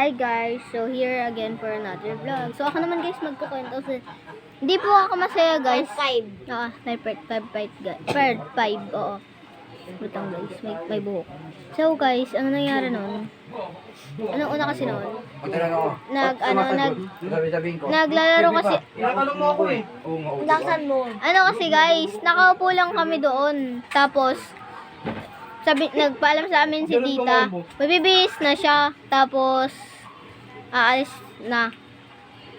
Hi guys, so here again for another vlog. So ako naman guys magkukwento. So, hindi po ako masaya guys. Part 5, oo. Butang guys, may buhok. So guys, ano nangyari noon? Anong una kasi noon? Naglalaro kasi. Tinatanong mo ako eh. Laksan mo. Ano kasi guys, nakaupo lang kami doon. Tapos, nagpaalam sa amin si tita, mabibihis na siya, tapos aalis na.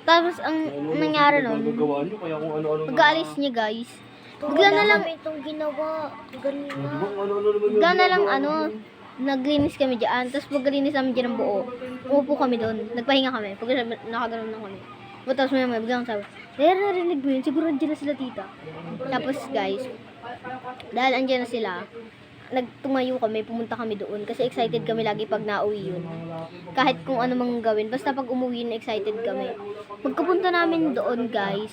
Tapos ang nangyari nun, pag-aalis niya guys, bigla na lang itong ginawa. Ganina. bigla na lang naglinis kami dyan. Tapos paglinis namin dyan ng buo, umupo kami doon, nagpahinga kami, pag nakaganoon na kami. Tapos may biglang sabi, narinig mo yun, siguro andyan na sila tita. Tapos guys, dahil andyan na sila, nagtumayo kami, pumunta kami doon kasi excited kami lagi pag nauwi yun. Kahit kung ano mang gawin, basta pag umuwi na excited kami. Pagkapunta namin doon guys,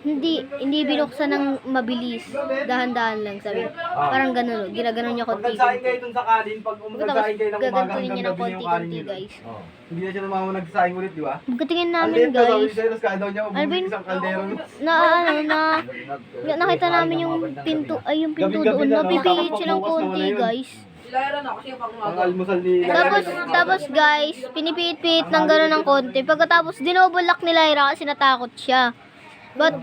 hindi binuksan ng mabilis, dahan-dahan lang sabi. Parang ganun, ginaganon niya konti. Pag nagsahin kayo dun sa kanin, pag nagsahin kayo ng umaga gagantunin niya hanggang ng gabi yung kanin konti-konti yun. guys. Hindi na siya namang nagsahin ulit, di ba? Pagkatingin Ang namin liit na sabi guys, sa'yo, tapos kaya daw niya Alvin, ubuhin isang kaldero. nakita namin yung pinto doon, napipihit silang konti guys. Ang almusal ni Tapos guys, pinipihit-pihit ng gano'n ng konti. Pagkatapos, dinobulak ni Lyra kasi natakot siya. But,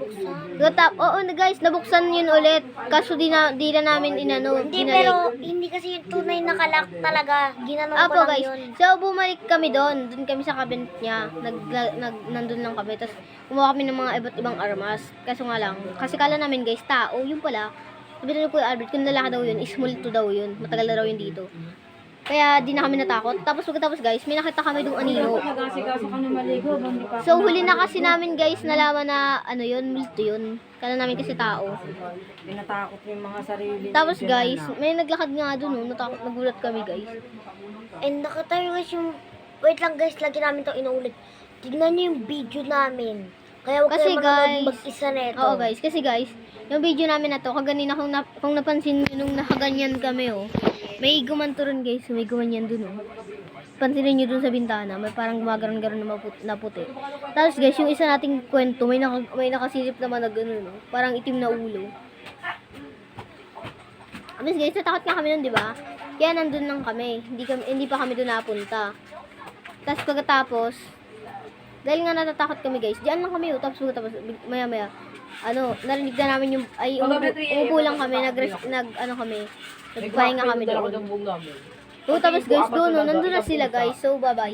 oo guys, nabuksan yun ulit. Kaso di na namin Hindi, pero hindi kasi yung tunay na kalak talaga. Ginanong ko Apo lang guys, yun. so bumalik kami doon. Doon kami sa cabinet niya. Nandun lang kami. Tapos, kumuha kami ng mga iba't ibang armas. Kaso nga lang, kasi kala namin guys, tao, yun pala. Sabi na Kuya Albert, kung lalaki daw yun, is multo daw yun. Matagal na daw yun dito. Kaya di na kami natakot. Tapos pagkatapos guys, may nakita kami dong anino. So huli na kasi namin guys, nalaman na ano yun, multo yun. Kala namin kasi tao. Pinatakot yung mga sarili. Tapos guys, may naglakad nga doon, natakot, nagulat kami guys. And nakatayo guys yung... Wait lang guys, lagi namin ito inuulit. Tignan niyo yung video namin. Kaya huwag Kasi kayo guys, mag-isa neto. Oo guys, kasi guys, yung video namin na to, kaganina kung napansin nyo nung nakaganyan kami may gumanto rin guys, may gumanyan dun pansinin nyo dun sa bintana, may parang gumagaron-garon na puti. Tapos guys, yung isa nating kwento, may nakasilip naman na gano'n, parang itim na ulo. Tapos guys, natakot nga kami nun, di ba? Kaya nandun lang kami, hindi pa kami dun napunta. Tapos pagkatapos, dahil nga natatakot kami guys, diyan lang kami, tapos maya-maya, narinig na namin umupo lang kami, nagpahinga kami doon. Tapos guys, doon, nandun na sila guys, so bye-bye.